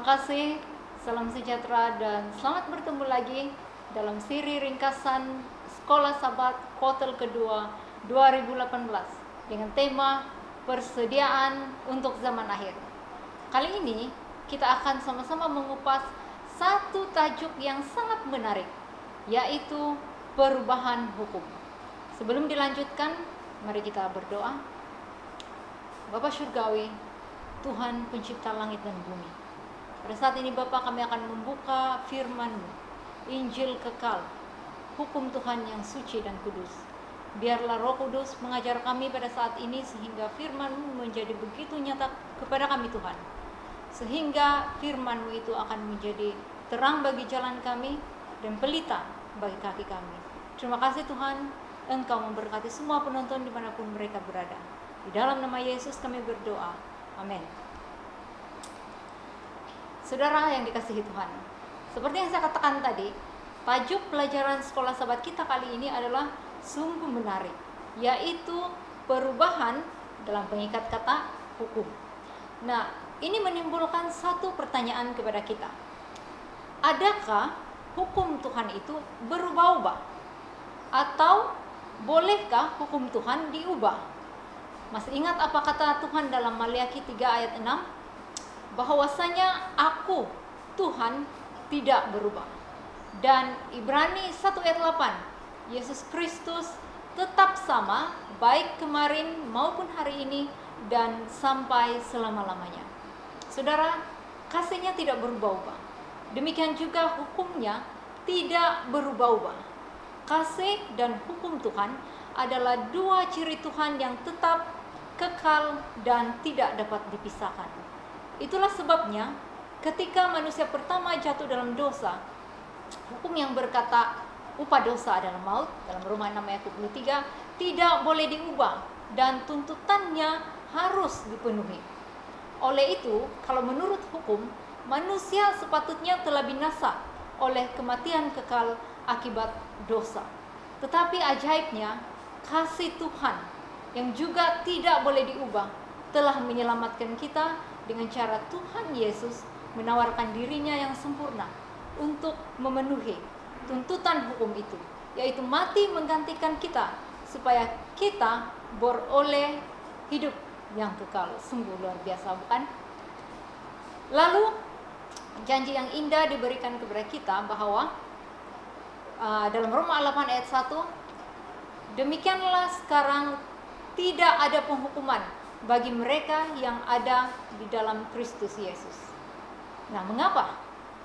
kasih, salam sejahtera dan selamat bertemu lagi dalam seri ringkasan Sekolah Sabat kuartal kedua 2018 dengan tema persediaan untuk zaman akhir. Kali ini kita akan sama-sama mengupas satu tajuk yang sangat menarik, yaitu perubahan hukum. Sebelum dilanjutkan, mari kita berdoa. Bapa Surgawi, Tuhan pencipta langit dan bumi, pada saat ini Bapa, kami akan membuka firman-Mu, Injil kekal, hukum Tuhan yang suci dan kudus. Biarlah Roh Kudus mengajar kami pada saat ini sehingga firman-Mu menjadi begitu nyata kepada kami Tuhan, sehingga firman-Mu itu akan menjadi terang bagi jalan kami dan pelita bagi kaki kami. Terima kasih Tuhan, Engkau memberkati semua penonton dimanapun mereka berada. Di dalam nama Yesus kami berdoa, amin. Saudara yang dikasihi Tuhan, seperti yang saya katakan tadi, tajuk pelajaran sekolah sahabat kita kali ini adalah sungguh menarik, yaitu perubahan dalam pengikat kata hukum. Nah, ini menimbulkan satu pertanyaan kepada kita. Adakah hukum Tuhan itu berubah-ubah? Atau bolehkah hukum Tuhan diubah? Masih ingat apa kata Tuhan dalam Maliaki 3 ayat 6? Bahwasanya aku, Tuhan, tidak berubah. Dan Ibrani 1 ayat 8, Yesus Kristus tetap sama baik kemarin maupun hari ini dan sampai selama-lamanya. Saudara, kasihnya tidak berubah-ubah. Demikian juga hukumnya tidak berubah-ubah. Kasih dan hukum Tuhan adalah dua ciri Tuhan yang tetap, kekal, dan tidak dapat dipisahkan. Itulah sebabnya ketika manusia pertama jatuh dalam dosa, hukum yang berkata upah dosa adalah maut dalam Roma 6 ayat 23 tidak boleh diubah dan tuntutannya harus dipenuhi. Oleh itu, kalau menurut hukum, manusia sepatutnya telah binasa oleh kematian kekal akibat dosa. Tetapi ajaibnya, kasih Tuhan yang juga tidak boleh diubah telah menyelamatkan kita dengan cara Tuhan Yesus menawarkan dirinya yang sempurna untuk memenuhi tuntutan hukum itu, yaitu mati menggantikan kita supaya kita beroleh hidup yang kekal. Sungguh luar biasa, bukan? Lalu janji yang indah diberikan kepada kita bahwa dalam Roma 8 ayat 1, demikianlah sekarang tidak ada penghukuman bagi mereka yang ada di dalam Kristus Yesus. Nah, mengapa?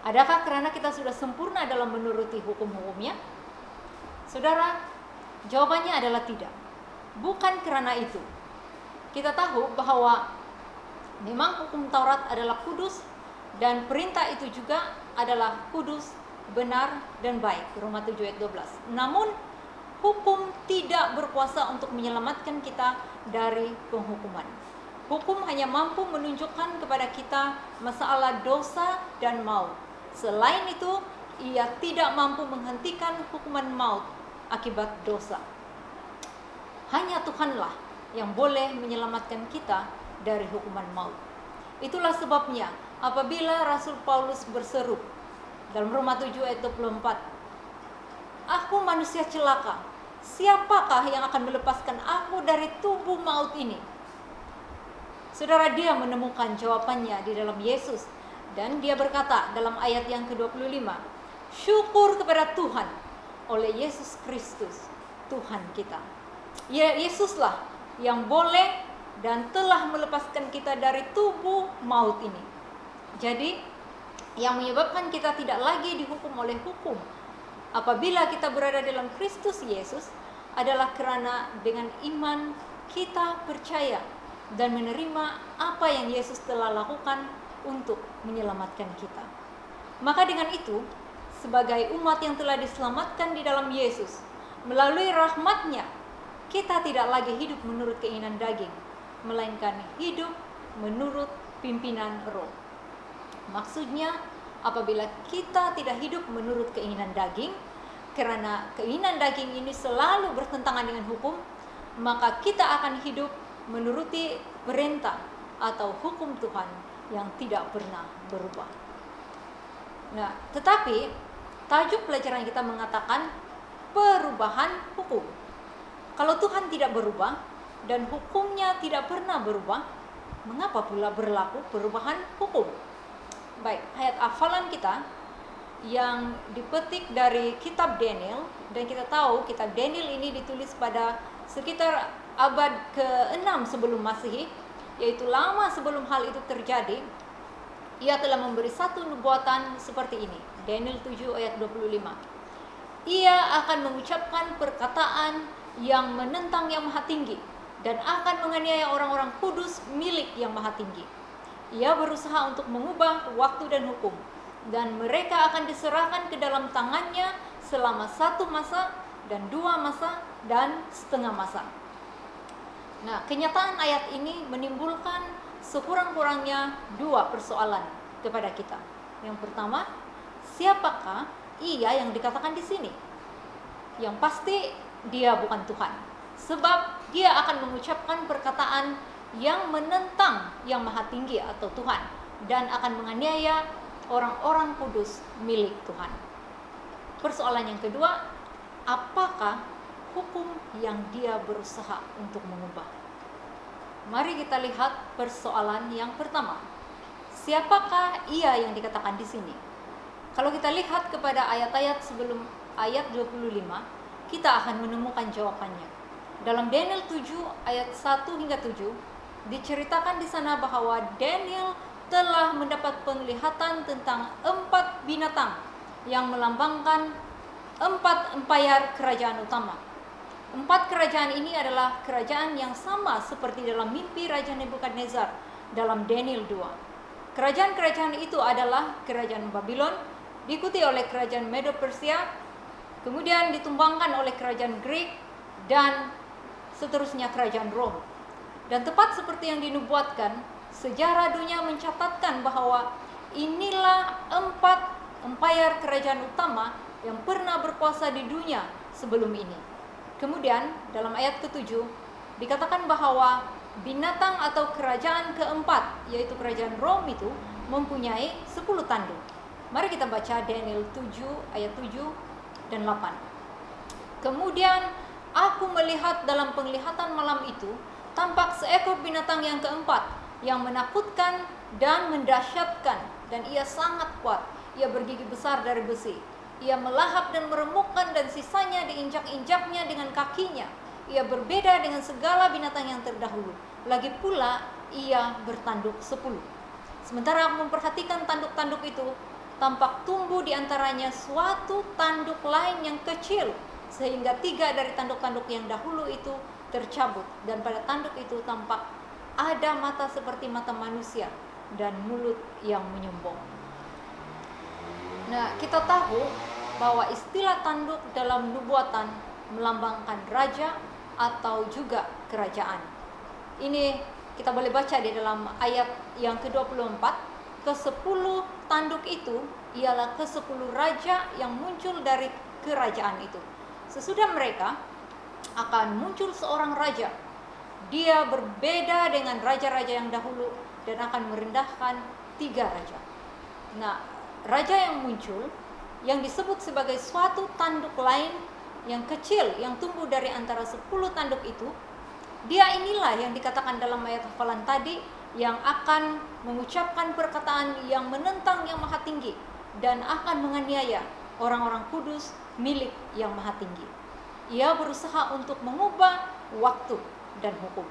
Adakah karena kita sudah sempurna dalam menuruti hukum-hukumnya? Saudara, jawabannya adalah tidak. Bukan karena itu. Kita tahu bahwa memang hukum Taurat adalah kudus dan perintah itu juga adalah kudus, benar, dan baik. Roma 7 ayat 12. Namun, hukum tidak berkuasa untuk menyelamatkan kita dari penghukuman. Hukum hanya mampu menunjukkan kepada kita masalah dosa dan maut. Selain itu, ia tidak mampu menghentikan hukuman maut akibat dosa. Hanya Tuhanlah yang boleh menyelamatkan kita dari hukuman maut. Itulah sebabnya apabila Rasul Paulus berseru dalam Roma 7 ayat 24, "Aku manusia celaka, siapakah yang akan melepaskan aku dari tubuh maut ini?" Saudara, dia menemukan jawabannya di dalam Yesus. Dan dia berkata dalam ayat yang ke-25, "Syukur kepada Tuhan oleh Yesus Kristus, Tuhan kita." Ya, Yesuslah yang boleh dan telah melepaskan kita dari tubuh maut ini. Jadi, yang menyebabkan kita tidak lagi dihukum oleh hukum apabila kita berada dalam Kristus Yesus adalah karena dengan iman kita percaya dan menerima apa yang Yesus telah lakukan untuk menyelamatkan kita. Maka dengan itu, sebagai umat yang telah diselamatkan di dalam Yesus, melalui rahmat-Nya, kita tidak lagi hidup menurut keinginan daging, melainkan hidup menurut pimpinan Roh. Maksudnya, apabila kita tidak hidup menurut keinginan daging, karena keinginan daging ini selalu bertentangan dengan hukum, maka kita akan hidup menuruti perintah atau hukum Tuhan yang tidak pernah berubah. Nah, tetapi tajuk pelajaran kita mengatakan perubahan hukum. Kalau Tuhan tidak berubah dan hukumnya tidak pernah berubah, mengapa pula berlaku perubahan hukum? Baik, ayat hafalan kita yang dipetik dari kitab Daniel, dan kita tahu kitab Daniel ini ditulis pada sekitar abad ke-6 sebelum Masehi, yaitu lama sebelum hal itu terjadi. Ia telah memberi satu nubuatan seperti ini, Daniel 7 ayat 25. Ia akan mengucapkan perkataan yang menentang yang maha tinggi dan akan menganiaya orang-orang kudus milik yang maha tinggi. Ia berusaha untuk mengubah waktu dan hukum, dan mereka akan diserahkan ke dalam tangannya selama 1 masa dan 2 masa dan setengah masa. Nah, kenyataan ayat ini menimbulkan sekurang-kurangnya 2 persoalan kepada kita. Yang pertama, siapakah ia yang dikatakan di sini? Yang pasti dia bukan Tuhan, sebab dia akan mengucapkan perkataan yang menentang yang maha tinggi atau Tuhan, dan akan menganiaya orang-orang kudus milik Tuhan. Persoalan yang kedua, apakah hukum yang dia berusaha untuk mengubah? Mari kita lihat persoalan yang pertama. Siapakah ia yang dikatakan di sini? Kalau kita lihat kepada ayat-ayat sebelum ayat 25, kita akan menemukan jawabannya. Dalam Daniel 7 ayat 1 hingga 7 diceritakan di sana bahwa Daniel telah mendapat penglihatan tentang 4 binatang yang melambangkan 4 empayar kerajaan utama. 4 kerajaan ini adalah kerajaan yang sama seperti dalam mimpi Raja Nebukadnezar dalam Daniel 2. Kerajaan-kerajaan itu adalah kerajaan Babylon, diikuti oleh kerajaan Medo-Persia, kemudian ditumbangkan oleh kerajaan Greek, dan seterusnya kerajaan Rom. Dan tepat seperti yang dinubuatkan, sejarah dunia mencatatkan bahwa inilah 4 empayar kerajaan utama yang pernah berkuasa di dunia sebelum ini. Kemudian dalam ayat ke-7 dikatakan bahwa binatang atau kerajaan keempat, yaitu kerajaan Rom itu mempunyai 10 tanduk. Mari kita baca Daniel 7 ayat 7 dan 8. Kemudian aku melihat dalam penglihatan malam itu tampak seekor binatang yang keempat yang menakutkan dan mendahsyatkan, dan ia sangat kuat. Ia bergigi besar dari besi. Ia melahap dan meremukkan, dan sisanya diinjak-injaknya dengan kakinya. Ia berbeda dengan segala binatang yang terdahulu. Lagi pula ia bertanduk 10. Sementara aku memperhatikan tanduk-tanduk itu, tampak tumbuh di antaranya suatu tanduk lain yang kecil, sehingga 3 dari tanduk-tanduk yang dahulu itu tercabut, dan pada tanduk itu tampak ada mata seperti mata manusia dan mulut yang menyombong. Nah, kita tahu bahwa istilah tanduk dalam nubuatan melambangkan raja atau juga kerajaan. Ini kita boleh baca di dalam ayat yang ke-24. Ke-10 tanduk itu ialah ke-10 raja yang muncul dari kerajaan itu. Sesudah mereka akan muncul seorang raja. Dia berbeda dengan raja-raja yang dahulu dan akan merendahkan 3 raja. Nah, raja yang muncul yang disebut sebagai suatu tanduk lain yang kecil yang tumbuh dari antara 10 tanduk itu, dia inilah yang dikatakan dalam ayat hafalan tadi, yang akan mengucapkan perkataan yang menentang yang maha tinggi dan akan menganiaya orang-orang kudus milik yang maha tinggi. Ia berusaha untuk mengubah waktu dan hukum.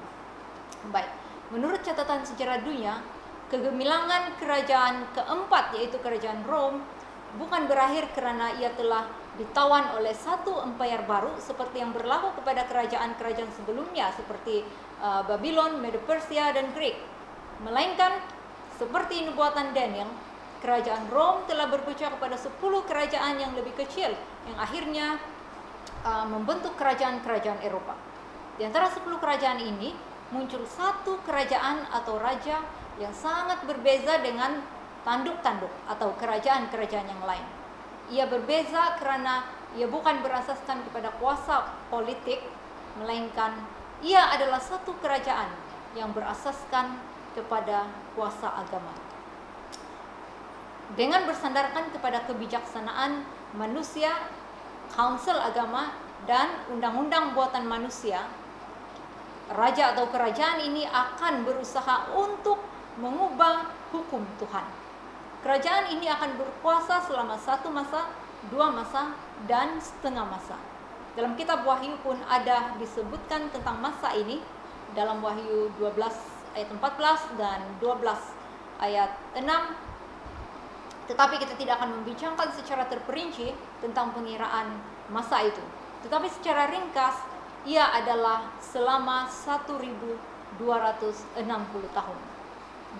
Baik, menurut catatan sejarah dunia, kegemilangan kerajaan keempat, yaitu kerajaan Rom, bukan berakhir karena ia telah ditawan oleh satu empayar baru seperti yang berlaku kepada kerajaan-kerajaan sebelumnya seperti Babylon, Medo-Persia, dan Greek. Melainkan seperti nubuatan Daniel, kerajaan Rom telah berpecah kepada 10 kerajaan yang lebih kecil yang akhirnya membentuk kerajaan-kerajaan Eropa. Di antara 10 kerajaan ini muncul satu kerajaan atau raja yang sangat berbeza dengan tanduk-tanduk atau kerajaan-kerajaan yang lain. Ia berbeza karena ia bukan berasaskan kepada kuasa politik, melainkan ia adalah satu kerajaan yang berasaskan kepada kuasa agama. dengan bersandarkan kepada kebijaksanaan manusia, kaunsel agama, dan undang-undang buatan manusia, raja atau kerajaan ini akan berusaha untuk mengubah hukum Tuhan. Kerajaan ini akan berkuasa selama 1 masa, 2 masa, dan setengah masa. Dalam kitab Wahyu pun ada disebutkan tentang masa ini dalam Wahyu 12 ayat 14 dan 12 ayat 6. Tetapi kita tidak akan membincangkan secara terperinci tentang pengiraan masa itu. Tetapi secara ringkas, ia adalah selama 1260 tahun.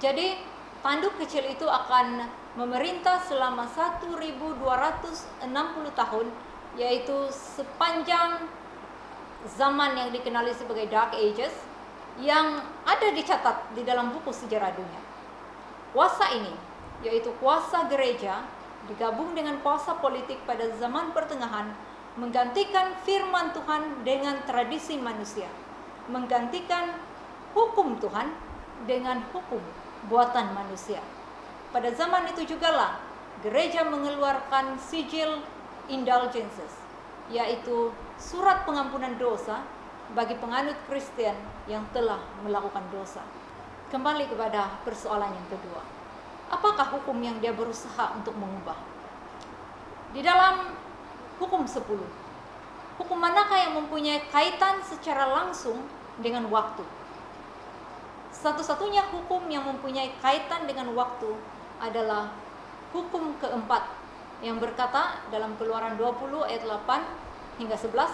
Jadi tanduk kecil itu akan memerintah selama 1260 tahun, yaitu sepanjang zaman yang dikenali sebagai Dark Ages yang ada dicatat di dalam buku sejarah dunia. Kuasa ini, yaitu kuasa gereja, digabung dengan kuasa politik pada zaman pertengahan, menggantikan firman Tuhan dengan tradisi manusia, menggantikan hukum Tuhan dengan hukum buatan manusia. Pada zaman itu jugalah gereja mengeluarkan sijil indulgences, yaitu surat pengampunan dosa bagi penganut Kristen yang telah melakukan dosa. Kembali kepada persoalan yang kedua. Apakah hukum yang dia berusaha untuk mengubah? Di dalam hukum 10, hukum manakah yang mempunyai kaitan secara langsung dengan waktu? Satu-satunya hukum yang mempunyai kaitan dengan waktu adalah hukum keempat yang berkata dalam Keluaran 20 ayat 8 hingga 11,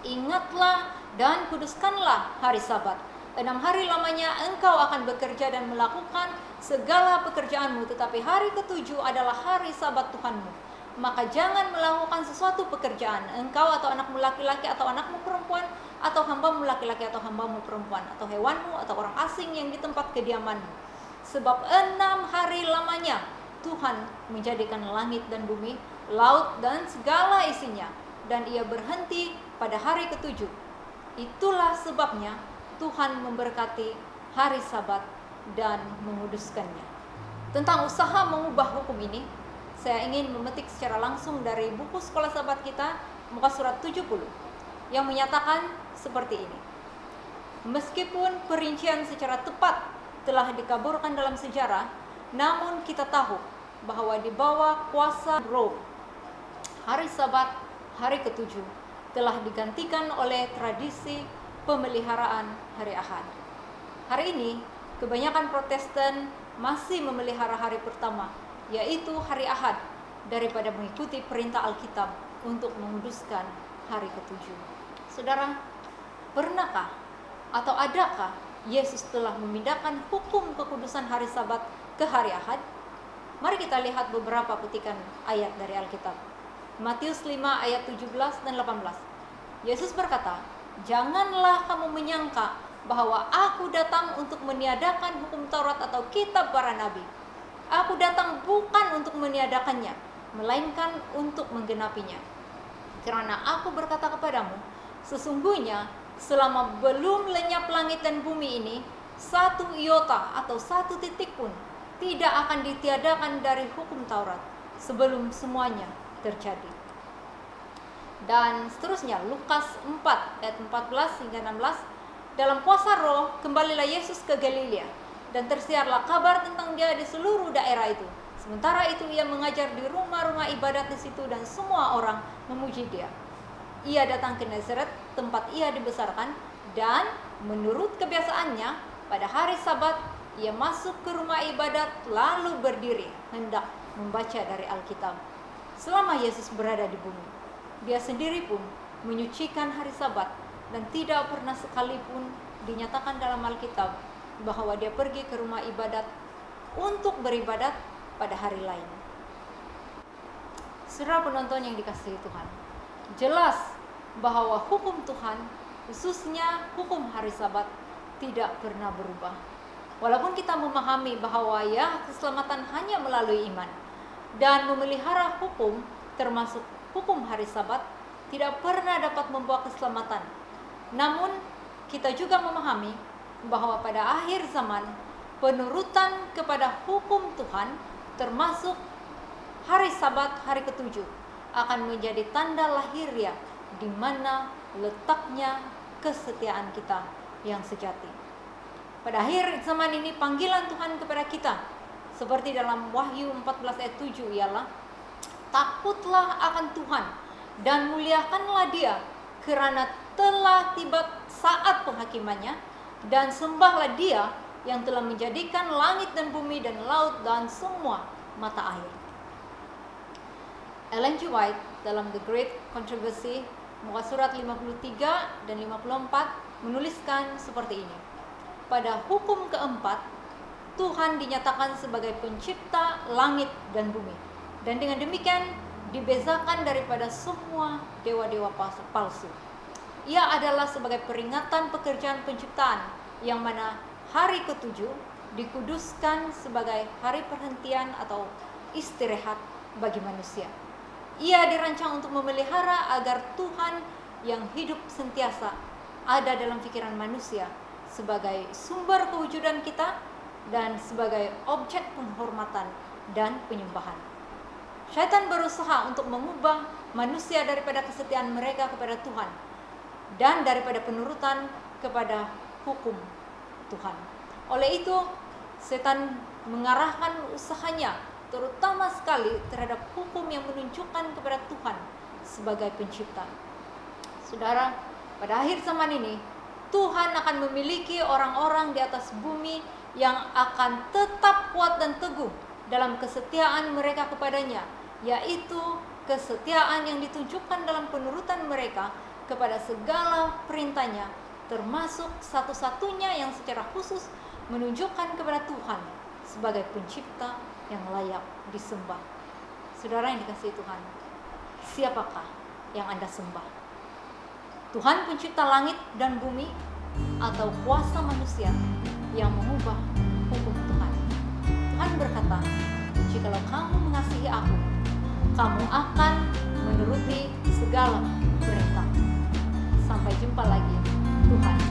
ingatlah dan kuduskanlah hari Sabat. 6 hari lamanya engkau akan bekerja dan melakukan segala pekerjaanmu, tetapi hari ke-7 adalah hari Sabat Tuhanmu. Maka jangan melakukan sesuatu pekerjaan, engkau atau anakmu laki-laki atau anakmu perempuan, atau hambamu laki-laki atau hambamu perempuan, atau hewanmu atau orang asing yang di tempat kediamanmu. Sebab 6 hari lamanya Tuhan menjadikan langit dan bumi, laut dan segala isinya, dan ia berhenti pada hari ke-7. Itulah sebabnya Tuhan memberkati hari Sabat dan menguduskannya. Tentang usaha mengubah hukum ini, saya ingin memetik secara langsung dari buku sekolah Sabat kita, muka surat 70, yang menyatakan seperti ini. Meskipun perincian secara tepat telah dikaburkan dalam sejarah, namun kita tahu bahwa di bawah kuasa Rome, hari Sabat, hari ke-7, telah digantikan oleh tradisi pemeliharaan hari Ahad. Hari ini, kebanyakan Protestan masih memelihara hari pertama, yaitu hari Ahad, daripada mengikuti perintah Alkitab untuk menguduskan hari ke-7. Saudara, pernahkah atau adakah Yesus telah memindahkan hukum kekudusan hari Sabat ke hari Ahad? Mari kita lihat beberapa petikan ayat dari Alkitab. Matius 5 ayat 17 dan 18. Yesus berkata, janganlah kamu menyangka bahwa aku datang untuk meniadakan hukum Taurat atau kitab para nabi. Aku datang bukan untuk meniadakannya, melainkan untuk menggenapinya. Karena aku berkata kepadamu, sesungguhnya selama belum lenyap langit dan bumi ini, 1 iota atau 1 titik pun tidak akan ditiadakan dari hukum Taurat sebelum semuanya terjadi. Dan seterusnya, Lukas 4 ayat 14 hingga 16, dalam kuasa Roh kembalilah Yesus ke Galilea, dan tersiarlah kabar tentang dia di seluruh daerah itu. Sementara itu ia mengajar di rumah-rumah ibadat di situ dan semua orang memuji dia. Ia datang ke Nazaret, tempat ia dibesarkan, dan menurut kebiasaannya pada hari Sabat ia masuk ke rumah ibadat lalu berdiri hendak membaca dari Alkitab. Selama Yesus berada di bumi, dia sendiri pun menyucikan hari Sabat, dan tidak pernah sekalipun dinyatakan dalam Alkitab bahwa dia pergi ke rumah ibadat untuk beribadat pada hari lain. Saudara penonton yang dikasihi Tuhan, jelas bahwa hukum Tuhan, khususnya hukum hari Sabat, tidak pernah berubah. Walaupun kita memahami bahwa ya keselamatan hanya melalui iman, dan memelihara hukum termasuk hukum hari Sabat tidak pernah dapat membawa keselamatan. Namun kita juga memahami bahwa pada akhir zaman penurutan kepada hukum Tuhan termasuk hari Sabat, hari ketujuh, akan menjadi tanda lahirnya di mana letaknya kesetiaan kita yang sejati. Pada akhir zaman ini panggilan Tuhan kepada kita seperti dalam Wahyu 14 ayat 7 ialah takutlah akan Tuhan dan muliakanlah Dia kerana telah tiba saat penghakimannya, dan sembahlah Dia yang telah menjadikan langit dan bumi dan laut dan semua mata air. Ellen G. White dalam The Great Controversy muka surat 53 dan 54 menuliskan seperti ini. Pada hukum keempat, Tuhan dinyatakan sebagai pencipta langit dan bumi, dan dengan demikian dibezakan daripada semua dewa-dewa palsu. Ia adalah sebagai peringatan pekerjaan penciptaan, yang mana hari ketujuh dikuduskan sebagai hari perhentian atau istirahat bagi manusia. Ia dirancang untuk memelihara agar Tuhan yang hidup sentiasa ada dalam pikiran manusia sebagai sumber kewujudan kita dan sebagai objek penghormatan dan penyembahan. Syaitan berusaha untuk mengubah manusia daripada kesetiaan mereka kepada Tuhan dan daripada penurutan kepada hukum Tuhan. Oleh itu, setan mengarahkan usahanya terutama sekali terhadap hukum yang menunjukkan kepada Tuhan sebagai pencipta. Saudara, pada akhir zaman ini Tuhan akan memiliki orang-orang di atas bumi yang akan tetap kuat dan teguh dalam kesetiaan mereka kepadanya, yaitu kesetiaan yang ditunjukkan dalam penurutan mereka kepada segala perintahnya, termasuk satu-satunya yang secara khusus menunjukkan kepada Tuhan sebagai pencipta yang layak disembah. Saudara yang dikasihi Tuhan, siapakah yang Anda sembah? Tuhan pencipta langit dan bumi, atau kuasa manusia yang mengubah hukum Tuhan? Tuhan berkata, jikalau kamu mengasihi aku, kamu akan menuruti segala perintah. Sampai jumpa lagi. Tuhan